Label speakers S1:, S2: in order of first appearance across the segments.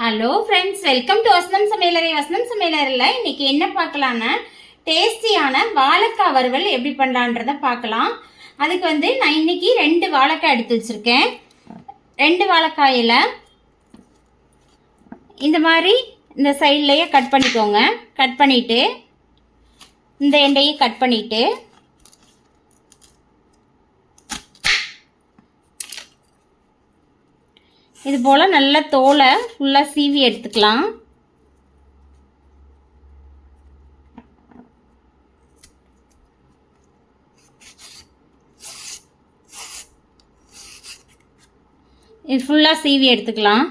S1: Hello friends, welcome to வசனம் சமையலறை. வசனம் சமையலறையில் இன்னைக்கு என்ன பார்க்கலான்னா, டேஸ்டியான வாழைக்காய் வறுவல் எப்படி பண்ணலான்றத பார்க்கலாம். அதுக்கு நான் இன்னைக்கு 2 வாழைக்காய் எடுத்து வச்சுருக்கேன். 2 வாழைக்காயில் இந்த மாதிரி இந்த சைட்லேயே கட் பண்ணிக்கோங்க. கட் பண்ணிவிட்டு இந்த எண்டையை கட் பண்ணிவிட்டு இது போல் நல்லா தோலை ஃபுல்லாக சீவி எடுத்துக்கலாம். இது ஃபுல்லாக சீவி எடுத்துக்கலாம்.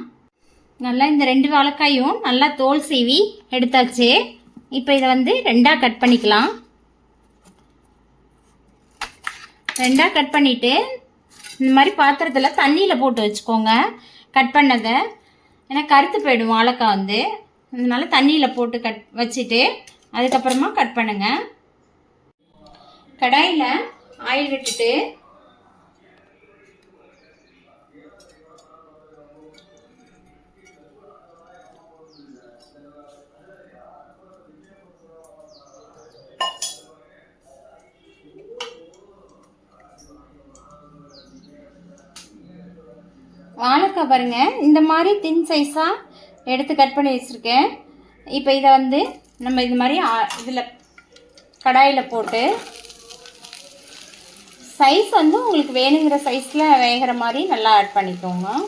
S1: நல்லா இந்த 2 வாழைக்காயும் நல்லா தோல் சீவி எடுத்தாச்சு. இப்போ இதை 2ஆக கட் பண்ணிக்கலாம். 2ஆக கட் பண்ணிவிட்டு இந்த மாதிரி பாத்திரத்தில் தண்ணியில் போட்டு வச்சுக்கோங்க. கட் பண்ணதை, ஏன்னா கருத்து போயிடும் வாழைக்காய் அதனால தண்ணியில் போட்டு வச்சுட்டு அதுக்கப்புறமா கட் பண்ணுங்கள். கடாயில் ஆயில் விட்டுட்டு வாழைக்காய் பாருங்கள், இந்த மாதிரி தின் சைஸாக எடுத்து கட் பண்ணி வச்சுருக்கேன். இப்போ இதை நம்ம இது மாதிரி இதில் கடாயில் போட்டு சைஸ் உங்களுக்கு வேணுங்கிற சைஸில் வேகிற மாதிரி நல்லா ஆட் பண்ணிக்கோங்க.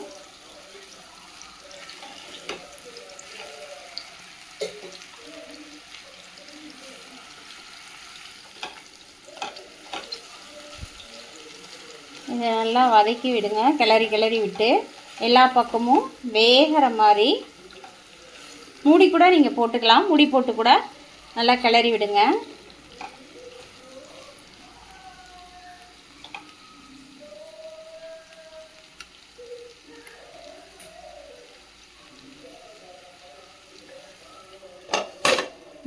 S1: இதை நல்லா வதக்கி விடுங்க. கிளறி விட்டு எல்லா பக்கமும் வேகிற மாதிரி மூடி கூட நீங்கள் போட்டுக்கலாம். மூடி போட்டு கூட நல்லா கிளறி விடுங்க.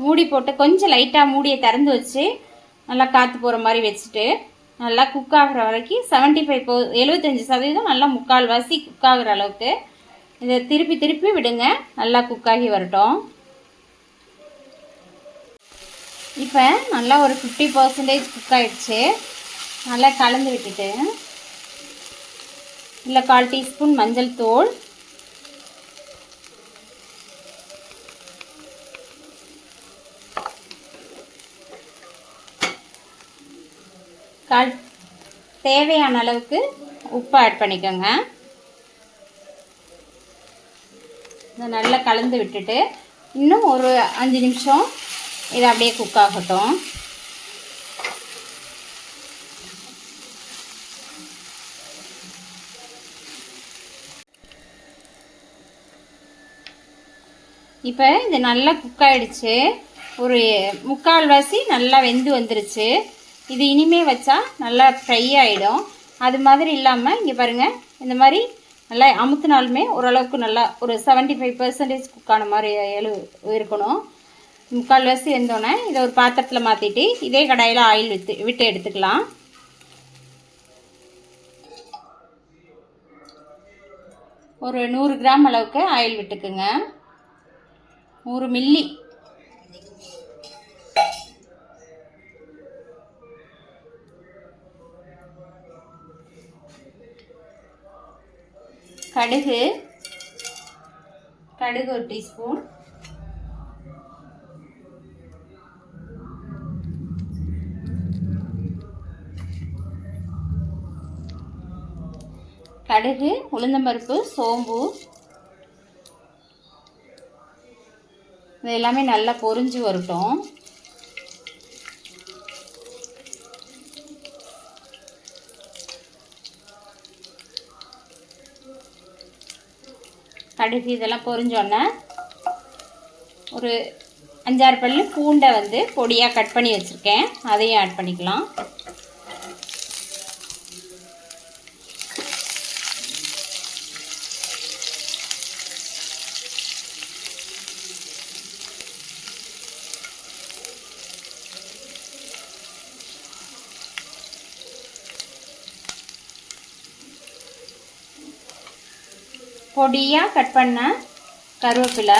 S1: மூடி போட்டு கொஞ்சம் லைட்டாக மூடியை திறந்து வச்சு நல்லா காற்று போகிற மாதிரி வச்சுட்டு நல்லா குக் ஆகிற வரைக்கும் 75% நல்லா முக்கால்வாசி குக் ஆகிற அளவுக்கு இதை திருப்பி விடுங்க. நல்லா குக்காகி வரட்டும். இப்போ நல்லா ஒரு 50% குக் ஆகிடுச்சு. நல்லா கலந்து விட்டுட்டு இல்லை 1/4 டீஸ்பூன் மஞ்சள் தூள், தேவையான அளவுக்கு உப்பு ஆட் பண்ணிக்கோங்க. இதை நல்லா கலந்து விட்டுட்டு இன்னும் ஒரு 5 நிமிஷம் இதை அப்படியே குக் ஆகட்டும். இப்போ இது நல்லா குக் ஆகிடுச்சு. ஒரு முக்கால்வாசி நல்லா வெந்து வந்துருச்சு. இது இனிமே வச்சா நல்லா ஃப்ரை ஆகிடும். அது மாதிரி இல்லாமல் இங்கே பாருங்கள், இந்த மாதிரி நல்லா அமுத்தினாலுமே ஓரளவுக்கு நல்லா ஒரு 75% குக்கான மாதிரி இருக்கணும். முக்கால்வாசி வெந்தோடனே இதை ஒரு பாத்திரத்தில் மாற்றிட்டு இதே கடாயில் ஆயில் விட்டு எடுத்துக்கலாம். ஒரு 100 கிராம் அளவுக்கு ஆயில் விட்டுக்குங்க. 100 மில்லி. கடுகு 1 டீஸ்பூன், கடுகு, உளுந்தம்பருப்பு, சோம்பு இது எல்லாமே நல்லா பொரிஞ்சு வரட்டும். கடுகு இதெல்லாம் பொரிஞ்சோன்னே ஒரு 5-6 பல்லு பூண்டை பொடியாக கட் பண்ணி வச்சுருக்கேன். அதையும் ஆட் பண்ணிக்கலாம். பொடியாக கட் பண்ண கருவேப்பிலை,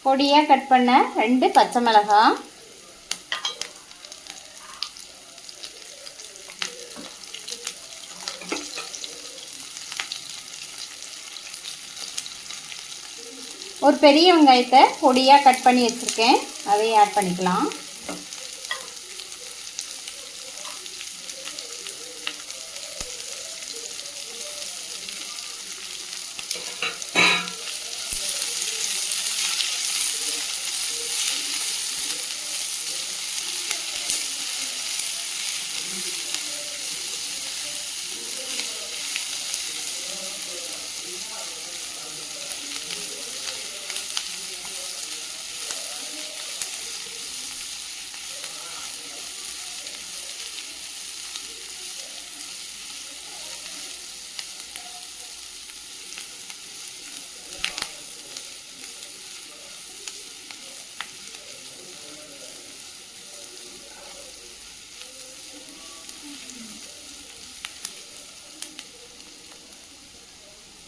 S1: பொடியாக கட் பண்ண 2 பச்சை மிளகாய், ஒரு பெரிய வெங்காயத்தை பொடியாக கட் பண்ணி வச்சுருக்கேன், அதையும் ஆட் பண்ணிக்கலாம்.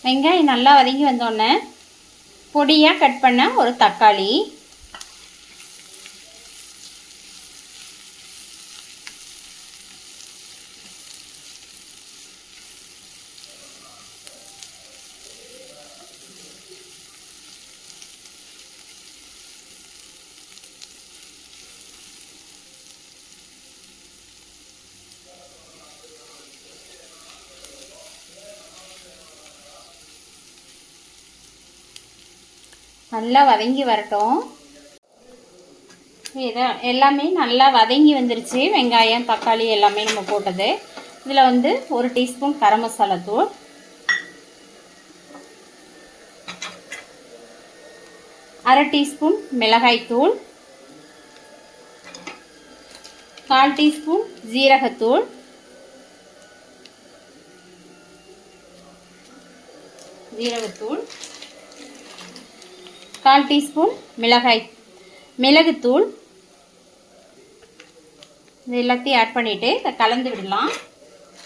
S1: வெங்காயம் நல்லா வதங்கி வந்தோடனே பொடியாக கட் பண்ண ஒரு தக்காளி, நல்லா வதங்கி வரட்டும். இதை எல்லாமே நல்லா வதங்கி வந்துருச்சு. வெங்காயம், தக்காளி எல்லாமே நம்ம போட்டது. இதில் வந்து 1 டீஸ்பூன் கரம் மசாலா தூள், 1/2 டீஸ்பூன் மிளகாய் தூள், 1/4 டீஸ்பூன் ஜீரகத்தூள், ஜீரகத்தூள், 1/4 டீஸ்பூன் மிளகுத்தூள். இது எல்லாத்தையும் ஆட் பண்ணிவிட்டு இதை கலந்து விடலாம்.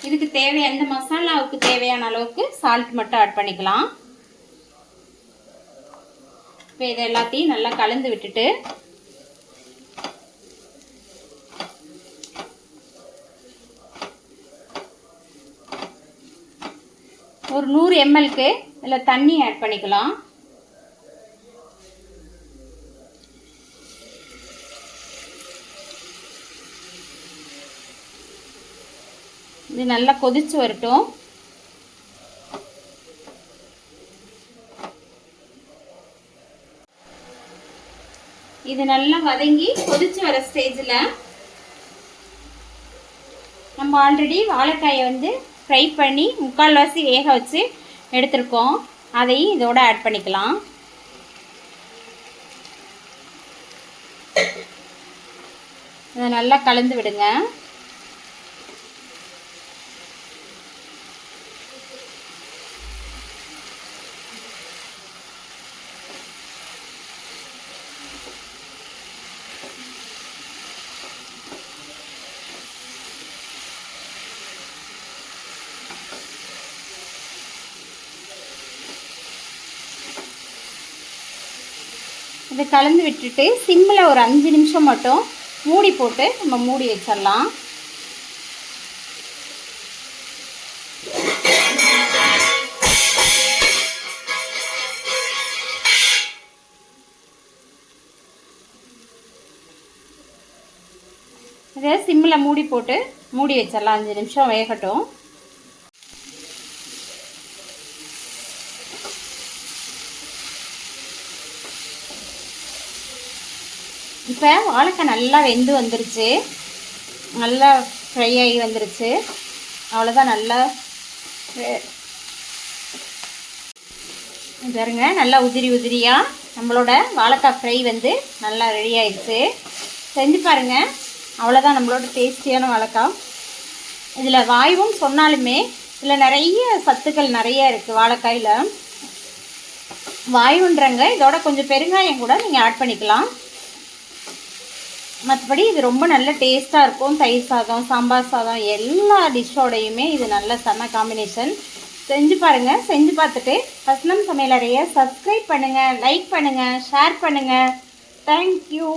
S1: இதுக்கு தேவையான இந்த மசாலாவுக்கு தேவையான அளவுக்கு சால்ட் மட்டும் ஆட் பண்ணிக்கலாம். இப்போ இதை எல்லாத்தையும் நல்லா கலந்து விட்டுட்டு ஒரு 100 mlக்கு இதில் தண்ணி ஆட் பண்ணிக்கலாம். இது நல்லா கொதிச்சு வரட்டும். இது நல்லா வதங்கி கொதிச்சு வர ஸ்டேஜில் நம்ம ஆல்ரெடி வாழைக்காயை வந்து ஃப்ரை பண்ணி 3/4 வேக வச்சு எடுத்துருக்கோம். அதையும் இதோட ஆட் பண்ணிக்கலாம். இதை நல்லா கலந்து விடுங்க. இதை கலந்து விட்டுட்டு சிம்மில் ஒரு 5 நிமிஷம் மட்டும் மூடி போட்டு நம்ம மூடி வச்சிடலாம். இதை சிம்மில் மூடி போட்டு மூடி வச்சிடலாம். 5 நிமிஷம் வேகட்டும். இப்போ வாழைக்காய் நல்லா வெந்து வந்துருச்சு, நல்லா ஃப்ரை ஆகி வந்துருச்சு. அவ்வளோதான். நல்லா பாருங்க, நல்லா உதிரியாக நம்மளோட வாழைக்காய் ஃப்ரை வந்து நல்லா ரெடி ஆயிடுச்சு. செஞ்சு பாருங்கள். அவ்வளோதான் நம்மளோட டேஸ்டியான வாழைக்காய். இதில் வாய்வும் சொன்னாலுமே இதில் நிறைய சத்துக்கள் நிறைய இருக்குது வாழைக்காயில். வாயுன்றங்க இதோட கொஞ்சம் பெருங்காயம் கூட நீங்கள் ஆட் பண்ணிக்கலாம். மற்றபடி இது ரொம்ப நல்ல டேஸ்ட்டாக இருக்கும். தயிர் சாதம், சாம்பார் சாதம் எல்லா டிஷ்ஷோடையுமே இது நல்ல செம காம்பினேஷன். செஞ்சு பாருங்கள். செஞ்சு பார்த்துட்டு வசனம் சமையலறையை சப்ஸ்கிரைப் பண்ணுங்கள், லைக் பண்ணுங்கள், ஷேர் பண்ணுங்கள். தேங்க்யூ.